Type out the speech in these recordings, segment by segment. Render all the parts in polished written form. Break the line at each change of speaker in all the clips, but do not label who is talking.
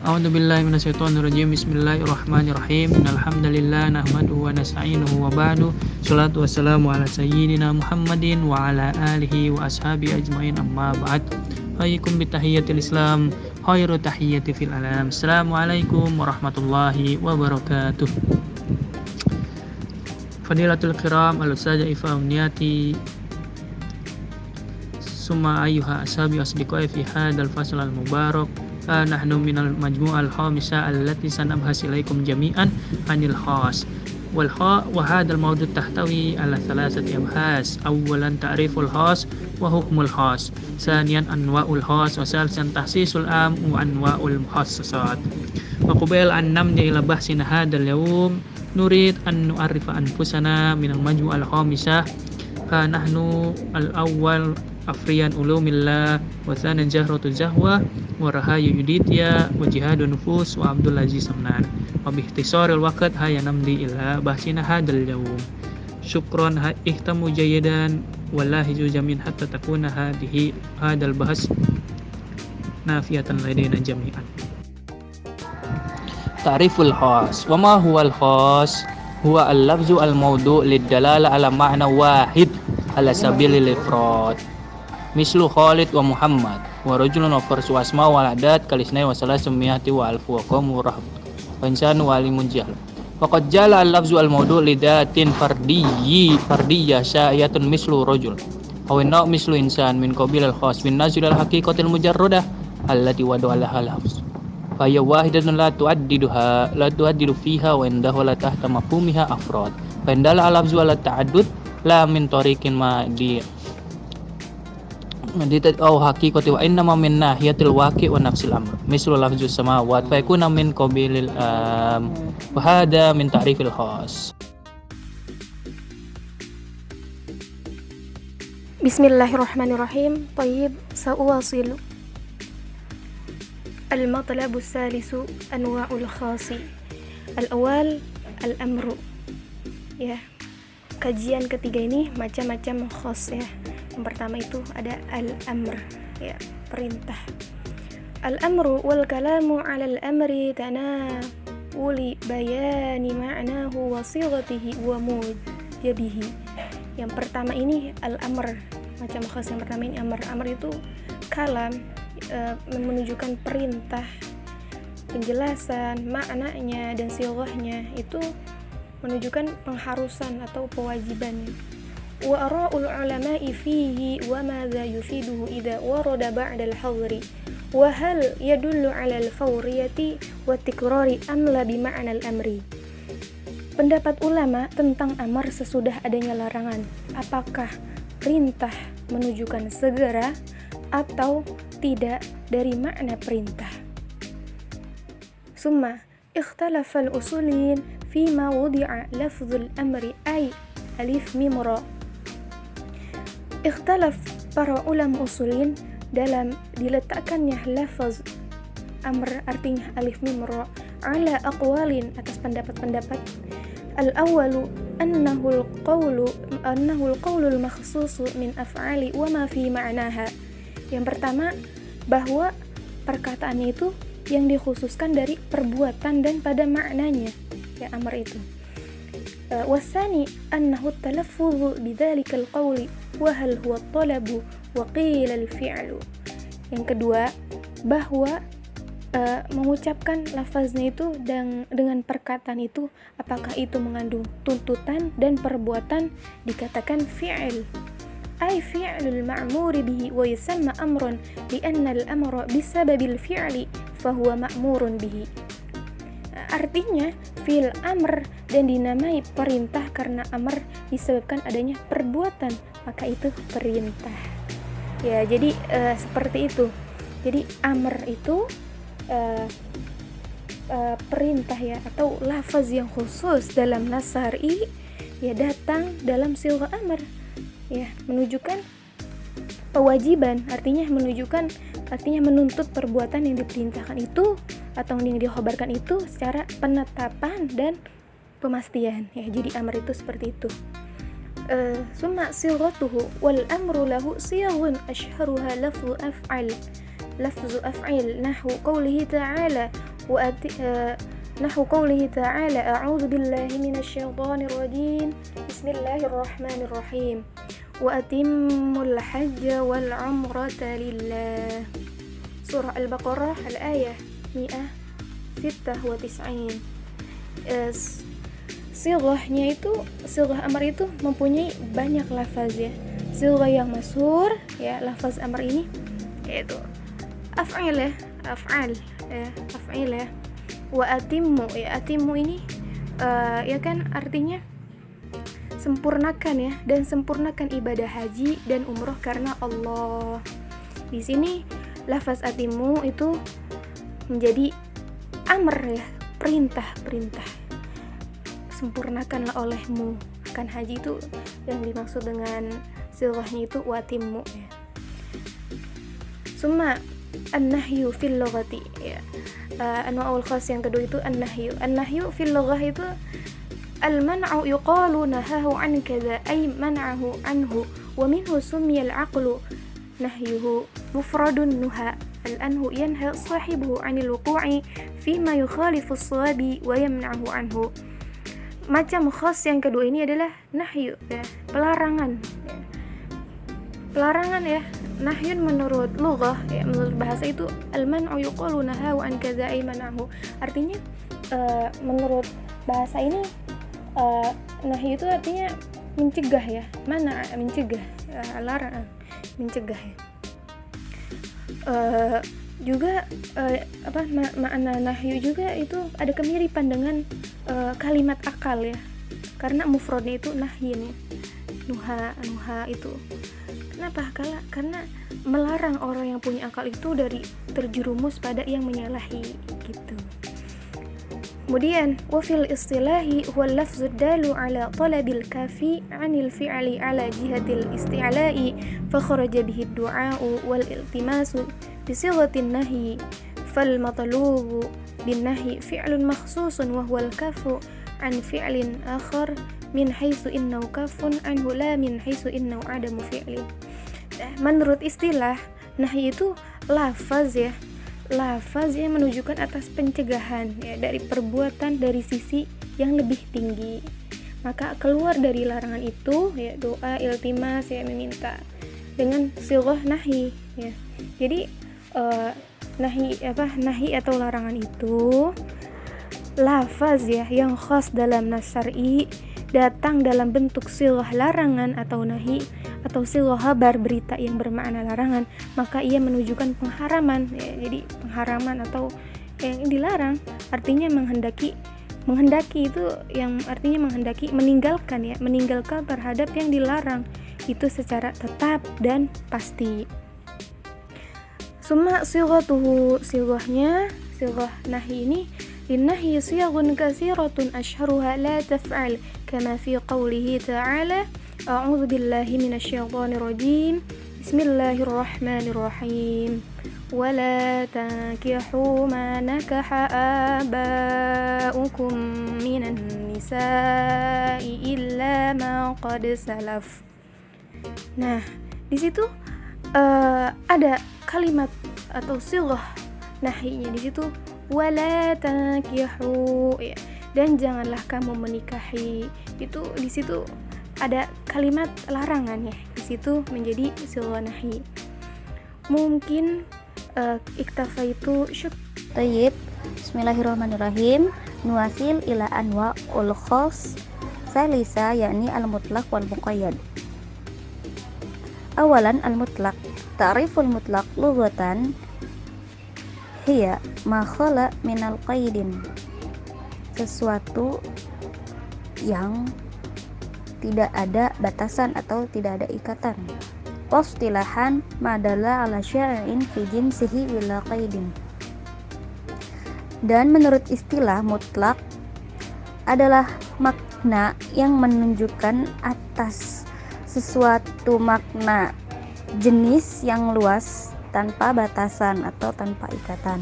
A'udzu billahi minasyaitonir rajim. Bismillahirrahmanirrahim. Innal hamdalillah nahmaduhu wa nasta'inuhu wa ba'du. Shalatu wassalamu ala sayyidina Muhammadin wa ala alihi wa ashabi ajmain amma ba'd. Hayyikum bi tahiyyatil Islam, khairu tahiyyati fil alam. Assalamualaikum warahmatullahi wabarakatuh. Fadilatul kiram al-ustazah Ifa Umniyati summa ayyuha ashabi asdiqai fi hadzal fasl al-mubarak. Nahnu minal majmu'al khamisah allati sanabhas ilaikum jami'an anil khas wal kha wa hadzal mawdu' tahtawi ala thalathati abhas. Awwalan ta'riful khas wa hukmul khas, thaniyan anwa'ul khas, wa salisan tahsisul am wa anwa'ul mukhassasat. Wa qabla an namdi ila bahsina hadzal yawm nurid an nu'arrifa anfusana minal majmu'al khamisah. Nahnu al-awwal Afriyan ulumillah wa tsanan Jahratul Zahwa wa Rahayu Yuditya wa Jihadun Nufus wa Abdul Aziz Samnan wa bihtisaril waqt haya namdi ila bahsina hadal yawm. Syukran ihtamu jayidan wallahi juzamin hatta takuna hadal bahas nafiatan ladaina jami'an. Ta'riful khas. Wa ma huwal khas? Huwa al-lafzu al-mawdu' lid-dalala ala ma'na wahid ala sabilil ifrad. Mislu Khalid wa Muhammad wa rajulun wa farsu asma wal adat kalisnai wa salasumiyati wa alfu wa qamu rahab wa insanu wa alimun jahl. Faqad jala al-lafzu al-mawdu' lidatin fardiyya sya'iyatun mislu rajul aw inna mislu insan min qabil al-khas bin nazil al-haqiqatil mujarradah allati wada'a al-lafz fa ya wahidatun la tuaddidu fiha wa indahu la tahta mafhumiha afrad fa indala al-lafzu ala ta'addud la min tariqin ma di au haqiqati wa inna ma min nahiyatil waqi' wa nafsil amr mislu lafzus samawat fa yakuna min qabilil wa hada min ta'rifil khas.
Bismillahirrahmanirrahim. Tayyib, sa'uwasilu. Al-matlabu salisu anwa'ul khasi. Al-awwal al-amru. Ya. Kajian ketiga ini macam-macam khas ya. Yang pertama itu ada al-amr, ya, perintah. Al-amru wal kalamu 'ala al-amri tanawuli bayani ma'nahu wa sighatihi wa mujabihi. Yang pertama ini al-amr, macam khas yang pertama ini amr. Amr itu kalam, menunjukkan perintah, penjelasan maknanya dan sighahnya itu menunjukkan pengharusan atau kewajibannya. Wa ara'ul ulama'i fihi wa madza yufiduhu idza warada ba'da al-hadri wa hal yadullu 'ala al-fawriyati wa tikrari am la bi ma'na al-amri. Pendapat ulama tentang amar sesudah adanya larangan, apakah perintah menunjukkan segera atau tidak dari makna perintah. Summa ikhtalafa al-usuliyin fima wudi'a lafzul amri ay alif mim ra. Ikhtalaf para ulama usulin dalam diletakkannya lafaz amr artinya alif mim ra ala aqwalin atas pendapat-pendapat. Al-awwalu annahu al-qawlul makhsusu min af'ali wa ma fi ma'naha. Yang pertama, bahwa perkataannya itu yang dikhususkan dari perbuatan dan pada maknanya, ya amr itu. Wasani annahu at-talaffuz bidzalika al-qawli wa hal huwa at-talabu wa qila al-fi'lu. Yang kedua, bahwa mengucapkan lafaznya itu dengan perkataan itu, apakah itu mengandung tuntutan dan perbuatan, dikatakan fi'il. Ay fi'lul ma'muri bihi wa yusamma amrun li'anna al-amra bisababil fi'li fahuwa ma'murun bihi. Artinya fi'il amr dan dinamai perintah karena amr disebabkan adanya perbuatan, maka itu perintah. Ya, jadi seperti itu. Jadi amr itu perintah ya, atau lafaz yang khusus dalam nas syar'i ya, datang dalam sighah amr ya, menunjukkan kewajiban, artinya menuntut perbuatan yang diperintahkan itu atau yang dikhabarkan itu secara penetapan dan pemastian ya. Jadi amr itu seperti itu. Summa sighatuhu wal amru lahu siyaghun ashharuha lafzu af'al lafzu af'il nahwu qawlihi ta'ala نحو قوله تعالى أعوذ بالله من الشيطان الرجيم بسم الله الرحمن الرحيم وأتموا الحج والعمرة لله. Surah Al-Baqarah al-ayah 196. Sighahnya itu, sighah amr itu mempunyai banyak lafaz ya. Sighah yang masyhur ya, lafaz amr ini yaitu af'il ya, af'al ya, af'il ya. Wa atimmu ya, atimmu ini ya kan artinya sempurnakan ya, dan sempurnakan ibadah haji dan umroh karena Allah. Di sini lafaz atimmu itu menjadi amr ya, perintah. Sempurnakanlah olehmu akan haji, itu yang dimaksud dengan sighahnya itu watimmu ya. Summa an-nahyu fil lughati ya. Anwa'ul khas yang kedua itu an-nahyu. An-nahyu fil lughah itu al-man'u yuqalu nahahu an kadza ay man'ahu anhu wa minhu summiya al-aqlu nahyuhu mufradun nuha al-anhu yanha sahibuhu 'anil wuqu'i fima yukhalifu as-sawabi wa yamna'uhu anhu. Macam khas yang kedua ini adalah nahyu ya, pelarangan ya. Pelarangan ya. Nahyun menurut lughah ya, menurut bahasa itu al-man'u yuqalu nahahu an kadza ay man'ahu. Artinya menurut bahasa ini nahyu itu artinya mencegah ya. Mana mencegah, larang, mencegah ya. Juga makna nahyu juga itu ada kemiripan dengan kalimat akal ya. Karena mufradnya itu nahyin ya. Nuha itu. Kenapa? Karena melarang orang yang punya akal itu dari terjerumus pada yang menyalahi gitu. Kemudian wa fil istilahi huwa al-lafzu dalu ala talabil kafi 'anil fi'li ala jihatil isti'la'i fa kharaja bihi ad-du'a'u wal iltimasu bi sighatin nahyi fal matlubu bin nahyi fi'lun makhsusun wa huwa al-kafu 'an fi'lin akhar min haitsu innahu kafun anhu la min haitsu innahu adamu fi'lin. Menurut istilah, nahi itu lafaz ya, lafaz yang menunjukkan atas pencegahan ya, dari perbuatan dari sisi yang lebih tinggi. Maka keluar dari larangan itu ya, doa iltimas ya, meminta dengan sighah nahi ya. Jadi nahi atau larangan itu lafaz ya yang khas dalam nas syar'i, datang dalam bentuk sighah larangan atau nahi atau sighah khabar berita yang bermakna larangan, maka ia menunjukkan pengharaman ya. Jadi pengharaman atau yang dilarang artinya menghendaki itu yang artinya menghendaki, meninggalkan ya, meninggalkan terhadap yang dilarang itu secara tetap dan pasti. Summa sighatuhu, sighahnya, sighah nahi ini للنهي صيغ كثيرة أشهرها لا تفعل كما في قوله تعالى أعوذ بالله من الشيطان الرجيم بسم الله الرحمن الرحيم ولا تنكحوا ما نكح آباؤكم من النساء إلا ما قد سلف. Nah, di situ ada kalimat atau sighah nahinya di situ, wala tankihu ya, dan janganlah kamu menikahi. Itu di situ ada kalimat larangan ya, di situ menjadi sighah nahi. Mungkin iktafa itu
Tayyib. Bismillahirrahmanirrahim. Nuwasil ila anwa ul khas salisa, yakni al-mutlaq wal muqayyad. Awalan al-mutlaq. Ta'riful mutlaq lughatan hiya ma khala minal qaidin, sesuatu yang tidak ada batasan atau tidak ada ikatan. Wastilahan madalla ala syai'in fi jinsihi wala qaidin. Dan menurut istilah, mutlak adalah makna yang menunjukkan atas sesuatu makna jenis yang luas tanpa batasan atau tanpa ikatan.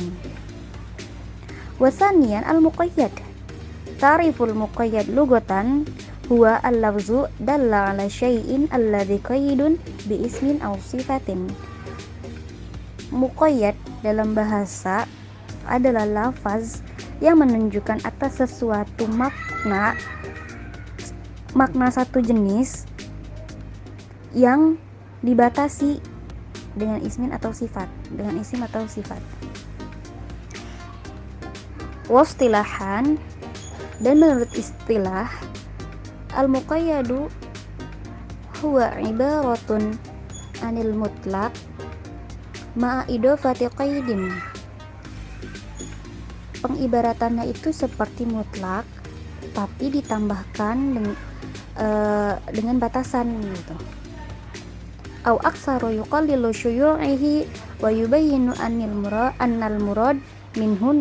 Wasaniyan al-muqayyad. Ta'riful muqayyad lughatan huwa al-lafzu dalla ala syai'in alladhi qaydun bi ismin aw sifatin. Muqayyad dalam bahasa adalah lafaz yang menunjukkan atas sesuatu makna satu jenis yang dibatasi dengan isim atau sifat. Wastilahan, dan menurut istilah, al-muqayyadu huwa ibaratun anil mutlaq ma'a idofati qaidin. Pengibaratannya itu seperti mutlak tapi ditambahkan dengan batasan gitu. Au aksaru yuqallilu syuyu'ihi wa yubayyinu annal murad minhu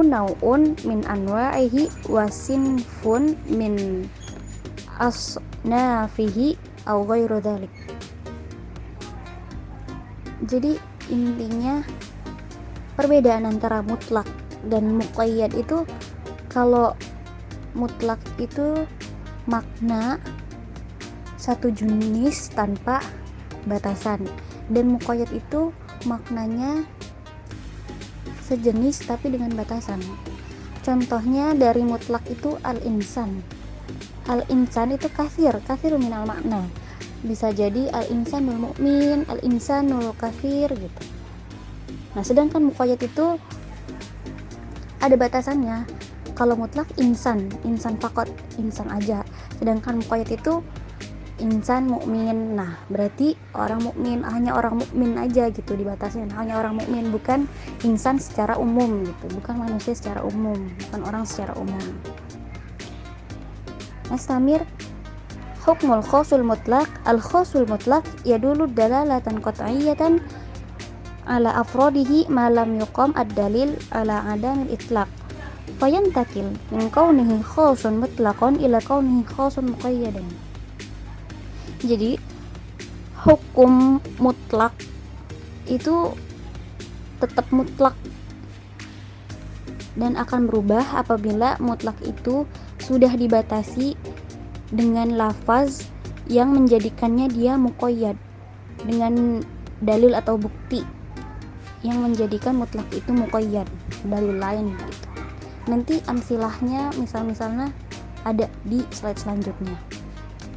naw'un min anwa'ihi wa sinfun min asnafihi au ghairu dzalik. Jadi intinya perbedaan antara mutlak dan muqayyad itu, kalau mutlak itu makna satu jenis tanpa batasan, dan muqayyad itu maknanya sejenis tapi dengan batasan. Contohnya dari mutlak itu al-insan itu kafir minal makna, bisa jadi al-insanul mu'min, al-insanul kafir gitu. Nah, sedangkan muqayyad itu ada batasannya. Kalau mutlak insan fakot, insan aja. Sedangkan muqayyad itu insan mukmin. Nah, berarti orang mukmin, hanya orang mukmin aja gitu dibatasin. Hanya orang mukmin, bukan insan secara umum gitu. Bukan manusia secara umum, bukan orang secara umum. Nastamir hukmul khosul mutlaq. Al-khosul mutlaq yadulu dalalatan qat'iyatan ala afrodihi ma lam yuqam ad-dalil ala adamil itlaq. Fayantakil min kaunihi khosun mutlaqan ila kaunihi khosun muqayyadan. Jadi hukum mutlak itu tetap mutlak dan akan berubah apabila mutlak itu sudah dibatasi dengan lafaz yang menjadikannya dia muqayyad dengan dalil atau bukti yang menjadikan mutlak itu muqayyad, dalil lain gitu. Nanti amsilahnya misalnya ada di slide selanjutnya.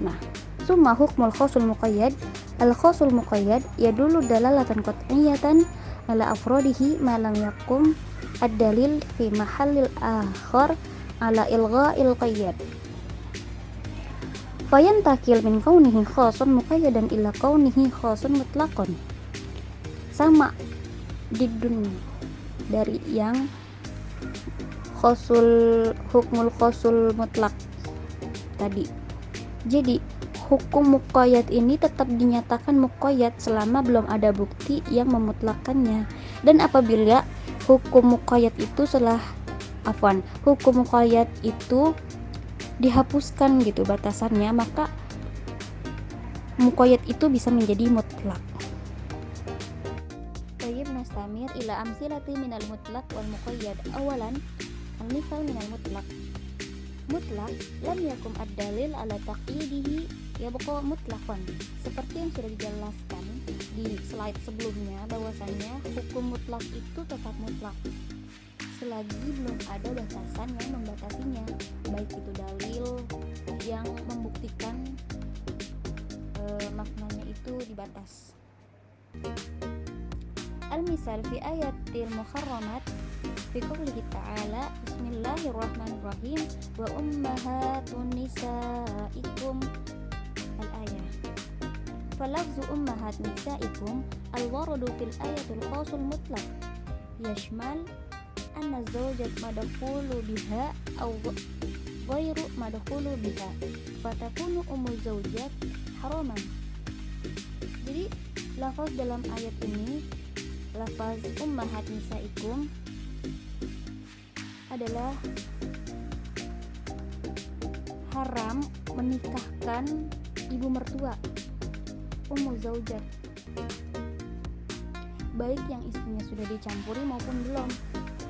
Nah, summa hukmul khosul muqayyad. Al-khosul muqayyad yadullu dalalatan qat'iyatan ala afrodihi ma lam yakum ad-dalil fi mahallil akhar ala ilgha'il qayyad. Fayantakil min kaunihi khosun muqayyadan ila kaunihi khosun mutlaqan. Sama didun dari yang hukmul khosul mutlak tadi. Jadi hukum muqayyad ini tetap dinyatakan muqayyad selama belum ada bukti yang memutlakkannya. Dan apabila hukum muqayyad itu hukum muqayyad itu dihapuskan gitu batasannya, maka muqayyad itu bisa menjadi mutlak. Tayyib nastamir ila amsilati minal mutlaq wal muqayyad. Awalan, al-misal minal mutlaq. Mutlaq lam yakum ad-dalil ala taqyidihi yabqa mutlaqan. Seperti yang sudah dijelaskan di slide sebelumnya, bahwasannya hukum mutlak itu tetap mutlak selagi belum ada batasan yang membatasinya, baik itu dalil yang membuktikan maknanya itu dibatas. Al-misal fi ayatil muharramat fi qoulihi ta'ala bismillahirrahmanirrahim wa ummahatun nisaikum al-ayah. Falafzu ummahat nisaikum al-waradu fil ayatil khosul mutlaq yashmal anna zawjat madkhulu biha aw ghairu madkhulu biha fatakunu ummu zawjat haraman. Jadi lafaz dalam ayat ini, lafaz ummahat nisaikum adalah haram menikahkan ibu mertua, ummu zaujat, baik yang istrinya sudah dicampuri maupun belum,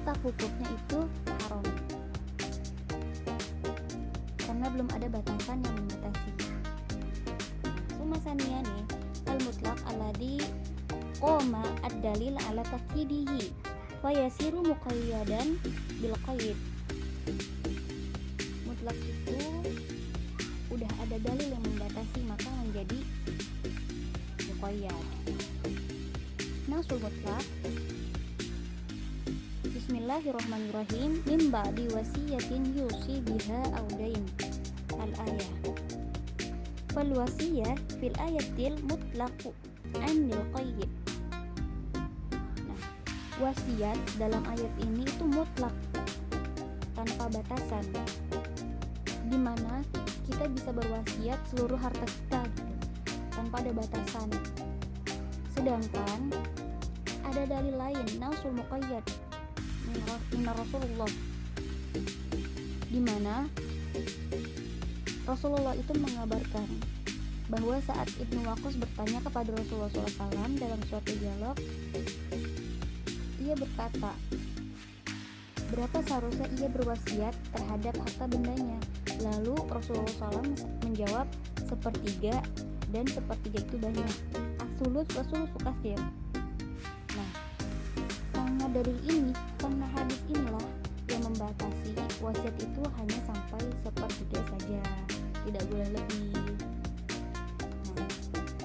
tetap hukumnya itu haram karena belum ada batasan yang membatasi. Sumasania nih al-mutlaq alladhi qoma ad-dalil ala taqyidihi fayasiru muqayyadan bil qaid. Mutlak itu udah ada dalil yang membatasi maka menjadi muqayyad. Nasul mutlak. Bismillahirrahmanirrahim. Min ba'di wasiyatin yusi biha aw dain. Al-ayah. Fal wasiyah fil ayatil mutlaqu anil qayyid. Nah, wasiat dalam ayat ini itu mutlak, tanpa batasan, di mana kita bisa berwasiat seluruh harta kita gitu, tanpa ada batasan. Sedangkan ada dalil lain, nausul muqayyad min Rasulullah, di mana Rasulullah itu mengabarkan bahwa saat Ibnu Waqqas bertanya kepada Rasulullah SAW dalam suatu dialog, ia berkata, berapa seharusnya ia berwasiat terhadap harta bendanya? Lalu Rasulullah SAW menjawab, sepertiga, dan sepertiga itu banyak. As-sulus wa sulusu katsir. Nah, karena dari ini, karena hadis inilah yang membatasi wasiat itu hanya sampai sepertiga saja, tidak boleh lebih. Nah,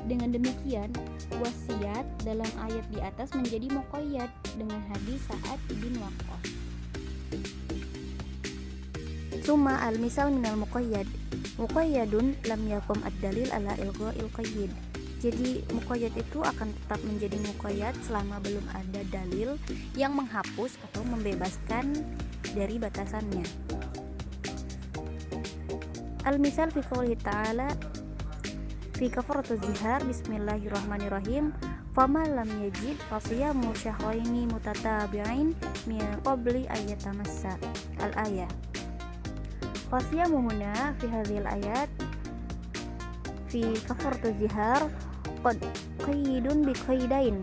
dengan demikian wasiat dalam ayat di atas menjadi muqayyad dengan hadis Sa'ad bin Waqqas. Summa al-misal minal muqayyad. Muqayyadun lam yakum ad-dalil ala ilgha'il qayyid. Jadi muqayyad itu akan tetap menjadi muqayyad selama belum ada dalil yang menghapus atau membebaskan dari batasannya. Al-misal fi qouli ta'ala fi kafaratuz zihar. Bismillahirrahmanirrahim. Faman lam yajid fasiyamu syahraini mutatabi'ain min qabli ayyatamassa. Al-ayah. Fasiyamu huna fi hadhil ayat fi kafaratuz zihar qad qayyidun bi qaydain.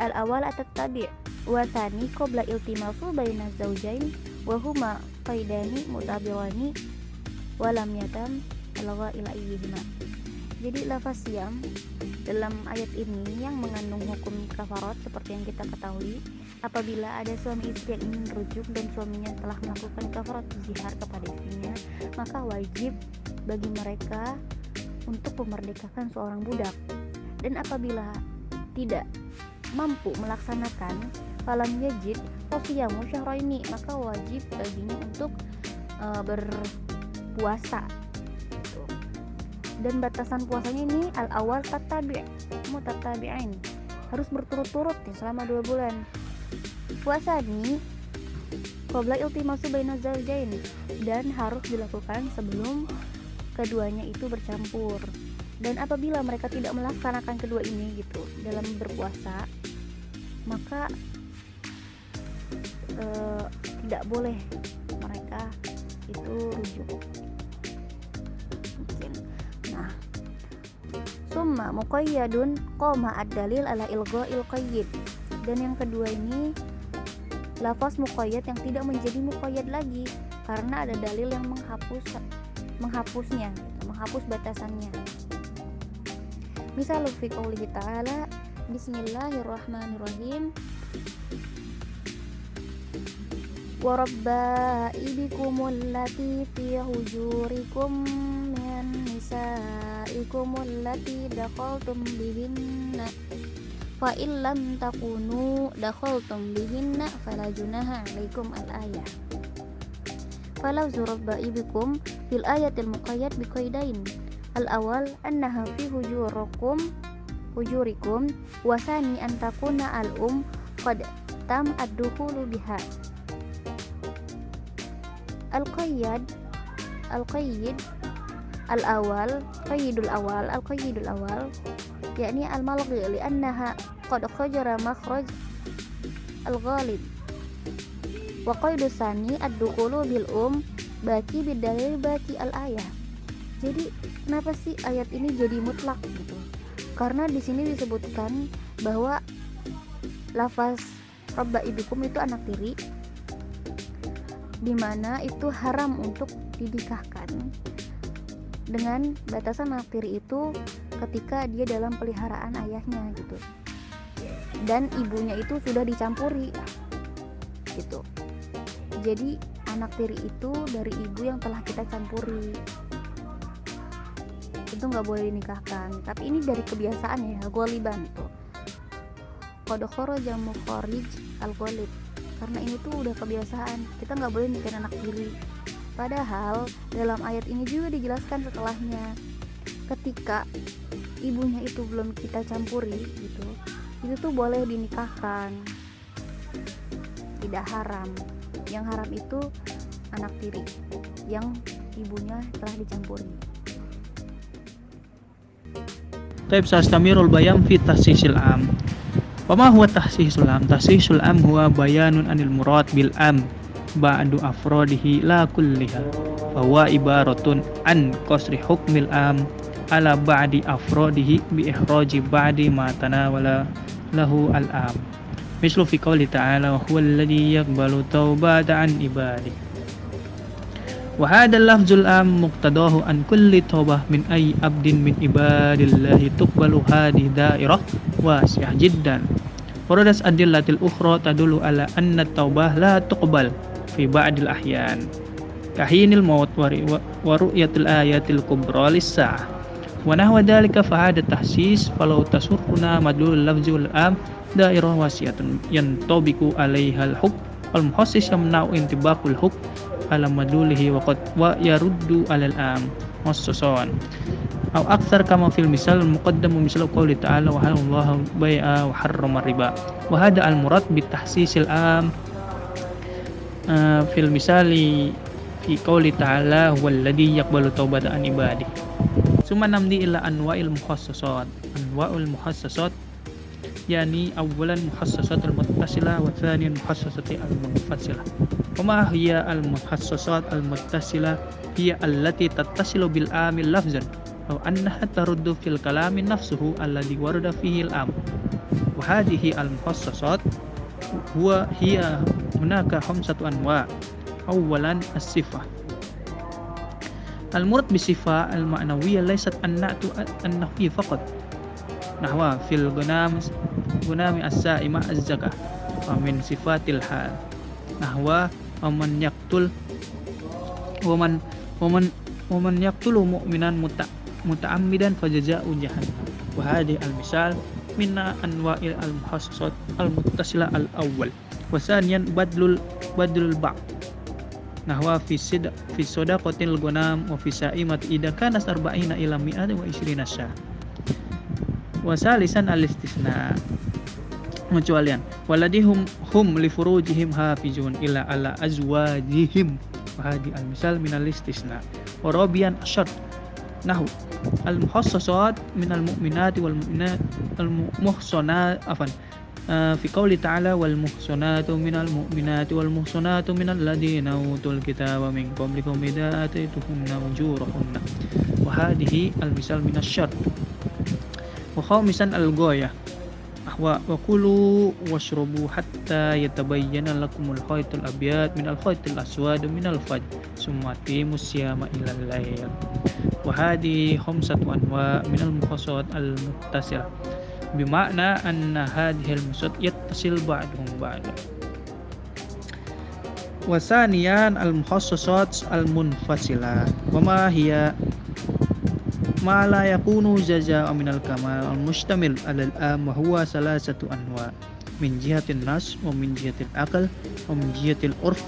Al-awwal at-tabi' wa tsani qabla iltimasu baina zawjain wa huma qaidani mutabi'ani wa lam yatam alagha ila ayyihima. Jadi lafaz siyam dalam ayat ini yang mengandung hukum kafarat seperti yang kita ketahui, apabila ada suami istri yang ingin rujuk dan suaminya telah melakukan kafarat zihar kepada istrinya, maka wajib bagi mereka untuk memerdekakan seorang budak. Dan apabila tidak mampu melaksanakan falam yajid fasiyamu syahraini, maka wajib baginya untuk berpuasa. Dan batasan puasanya ini al-awal mutatabi'ain, harus berturut-turut ya, selama 2 bulan. Puasa ini qabla iltimasu baina zawjain, dan harus dilakukan sebelum keduanya itu bercampur. Dan apabila mereka tidak melaksanakan kedua ini gitu dalam berpuasa, maka tidak boleh mereka itu rujuk. Nah, summa muqayyadun qoma ad-dalil ala ilgha'il qayyid. Dan yang kedua ini lafaz muqayyad yang tidak menjadi muqayyad lagi karena ada dalil yang menghapusnya gitu, menghapus batasannya. Misal fi qoulihi ta'ala Bismillahirrahmanirrahim. Wa rabbaibikumul lati fi hujurikum min nisaikumul lati dakhaltum bihinna fa illam takunu dakhaltum bihinna fala junaha 'alaikum. Al-ayah. Falau rabbaibikum fil ayatil muqayyad biqaidain. Al-awwal annaha fi hujurikum wa sani an takuna al-um qad tam ad-dukhulu biha. Al-qayyid al-awwal qayyidul awal yakni al-malghi li'annaha qad khajara makhraj al-ghalib wa qaydus sani ad-dukhulu bil baki bidalil baki al-ayah. Jadi kenapa sih ayat ini jadi mutlak gitu? Karena di sini disebutkan bahwa lafaz rabbaibikum itu anak tiri, di mana itu haram untuk dinikahkan dengan batasan anak tiri itu ketika dia dalam peliharaan ayahnya gitu. dan ibunya itu sudah dicampuri gitu. Jadi anak tiri itu dari ibu yang telah kita campuri, itu nggak boleh dinikahkan. Tapi ini dari kebiasaan ya, ghaliban tuh qad kharaja mukharij al-ghalib, karena ini tuh udah kebiasaan, kita nggak boleh nikahin anak tiri. Padahal dalam ayat ini juga dijelaskan setelahnya, ketika ibunya itu belum kita campuri gitu, itu tuh boleh dinikahkan, tidak haram. Yang haram itu anak tiri yang ibunya telah dicampuri.
Taib sastamirul bayam fi tahsisil am. Wama huwa tahsisul am? Tahsisul am huwa bayanun anil murad bil am ba'du afrodihi la kulliha. Fahuwa ibaratun an qasri hukmil am ala ba'di afrodihi bi ihraji ba'di ma tanawala lahu al am. Mislu fi qouli ta'ala wa huwa alladhi yaqbalu taubata an ibadi. Wa hadha al-lafzul am muqtadahu an kulli taubah min ay abdin min ibadillahi tuqbalu hadhihi da'irah wasi'ah jiddan. Waradas adillatil ukhra tadullu ala anna taubah la tuqbal fi ba'dil ahyan kahinil maut wa ru'yatil ayatil kubra lis-sa'ah wa nahwa dhalika fa hada tahsis falau tasurruna madlul lafzul am dairah wasiatun yantabiqu 'alaiha al-hukm wal muhassis yamna'u intibaqul hukm ala madlulihi wa yaruddu 'alal am wassasan aw akthar kama fil misal muqaddamu misal qouli ta'ala wa halallahu bai'a wa harrama riba wa hada al-murad bi tahsisil am fil misali fi qouli ta'ala walladhi yaqbalu taubata an ibadi. Summa namdi ila anwa'il muhassasat. Anwa'ul muhassasat yani awalan muhassasat al-muttasila wa thaniyan muhassasati al-munfasila. Wa ma hiya al-muhassasat al-muttasila hiya allati tattasilu bil amil lafzan aw annaha taruddu fil kalami nafsuhu alladhi warada fihi al-am. Wa hadhihi al-muhassasat huwa hiya hunaka khamsatu anwa'. Awalan as-sifah. Al-murad bi-sifah al-ma'nawiyyah laysat an-na'tu an-nahwi faqat. Nahwa fil gunami as-sa'ima az-zakah wa min sifatil hal nahwa waman yaqtul waman yaqtulu mu'minan muta'ammidan fajaza'u jahannam. Wa hadhihi al-misal minna anwa'il al-muhassasat al-muttasila al-awwal wa thaniyan badlul ba' nahwa fi sadaqatil gunam wa fi sa'imat idza kana 40 ila 120 syah. Wasalisan al-istisna pengecualian waladihum li furujihim hafizun illa ala azwajihim wa hadi al-misal min al-istisna wa rabian asyad nahu al-muhassasat min al-mu'minati wal mu'minat al-muhsanat fi qouli ta'ala wal muhsanatu minal mu'minati wal muhsanatu minal ladina utul kitaba min qablikum idza ataytuhunna ujurahunna wa hadhihi al-misal min asy-syart. Wa khamisan al-ghayah wa kulu washrabu hatta yatabayyana lakumul khaytul abyad minal khaytil aswad minal fajr summa atimus siyama ilal lail. Wa hadhihi khamsatu anwa' minal muhassasat al-muttasilah bima'na anna hadhihi al-muhassasat yattasil ba'duhum ba'da. Wa thaniyan al-muhassasat al-munfasilah wa ma hiya ma la yakunu jazaa'an minal kamal al-mustamil 'alal am wa huwa salasatu anwa' min jihatin nas wa min jihatil aql wa min jihatil urf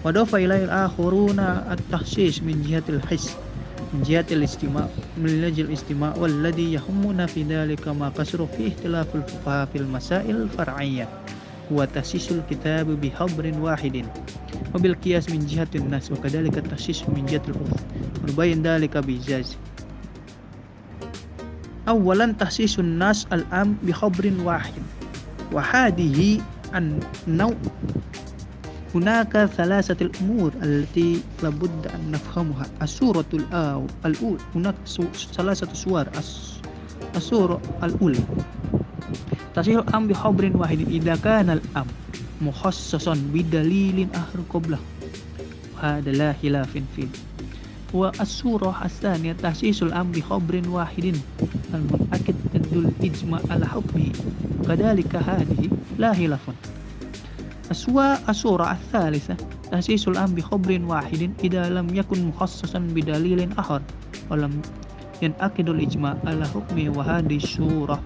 wa dafa ilail akhuruna at-tahsis min jihatil his min jihatil istima' min lajil istima' walladhi yahumuna fi dhalika ma kasru fi ihtilafil fuqaha fil masail far'iyyah wa tahsisul kitab bi habrin wahidin wa bil qiyas min jihatin nas wa kadhalika tahsis min jihatil urf wa bayin dhalika bi jaz. Awalan tahsisun nas al-am bi khabrin wahid wa hadhihi an-naw' hunaka thalathatul umur allati labudda an nafhamuha as-suratul al-ula hunaka thalathatu suwar as-surah al-ula tahsil am bi khabrin wahid idza kana al-am mukhassasan bi dalilin akhar qablah wa hadha la khilafin fi wa as-surah as-tsaniyah tahsisul am bi khabrin wahidin al-munakid tadul ijma' ala hukmi وكذلك هذه لا خلاف. الصورة الثالثة تخصيص الأمر بخبر واحد إذا لم يكن مخصصا بدليل آخر ولم ينعقد الإجماع على حكمه، وهذه الصورة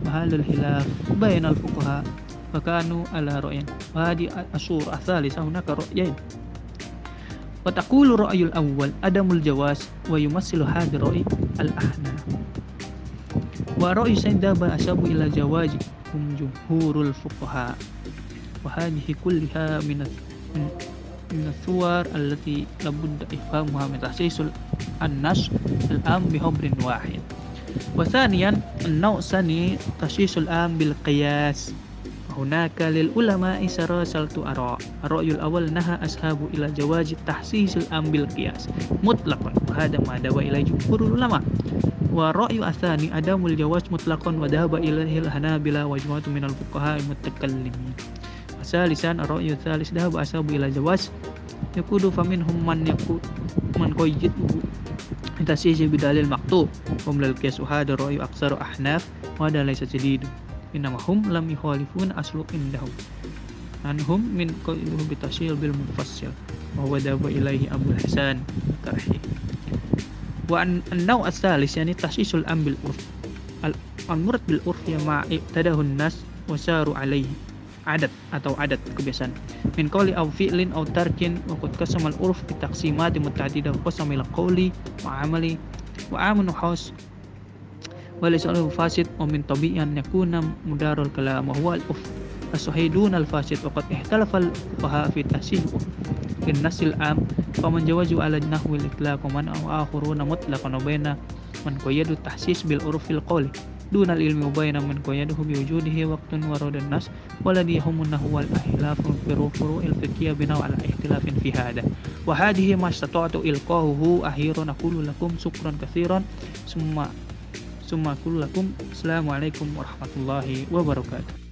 محل الخلاف بين الفقهاء فكانوا على رأي. وهذه الصورة الثالثة هناك رأيين. وتقول الرأي الأول عدم الجواز، ويمثل هذا الرأي الأحناف. ورأي ذهب أصحاب إلى الجواز هم جمهور الفقهاء. وهذه كلها من الصور التي لابد إفهامها من تخصيص النص العام بخبر واحد. وثانيا النوع الثاني تخصيص العام بالقياس. هناك للعلماء ثلاثة آراء. الرأي الأول نهى أصحاب إلى جواز تخصيص العام بالقياس مطلقا، وهذا ما ذهب إليه جمهور العلماء. والرأي الثاني عدم الجواز مطلقا، وذهب إليه الحنابلة وجماعة من الفقهاء المتكلمين. ثالثا الرأي الثالث ذهب أصحاب إلى جواز يقول، فمنهم من قيده تخصيص بدليل مقطوع ومن القياس، وهذا الرأي أكثر أحناف وهذا ليس جديد، إنما هم لم يخالفون أصل عندهم عنهم من قيده بتفصيل بالمفصل، وهو ذهب إليه أبو الحسن الكرحي. والنوع الثالث يعني تخصيص الأمر بالعرف. المراد بالعرف ما اقتداه الناس وساروا عليه، عدد kebiasaan min qawli aw fi'lin aw tarkin, wa qad qasama al-urf bi taqsimat muta'addidah wa qasama ila qawli wa amali wa amanu khas wa laysa lahu fasid wa min tabi'an yakuna mudarul kalam wa huwa al-urf as-sahidun al-fasid. wa qad ihtalafa al-fuqaha fi tahsin bin nasil am faman jawaju ala nahwi al-itlaq wa man akhuruna mutlaqan wa baina man qayyadu tahsis bil urfil qawli دون العلم وبين من قيده بوجوده وقت ورود الناس والذي يهمنا هو الاختلاف في الفروع الفقهية بناء على اختلاف في هذا. وهذه ما استطعت إلقاؤه أخيرا. أقول لكم شكرا كثيرا ثم أقول لكم السلام عليكم ورحمة الله وبركاته.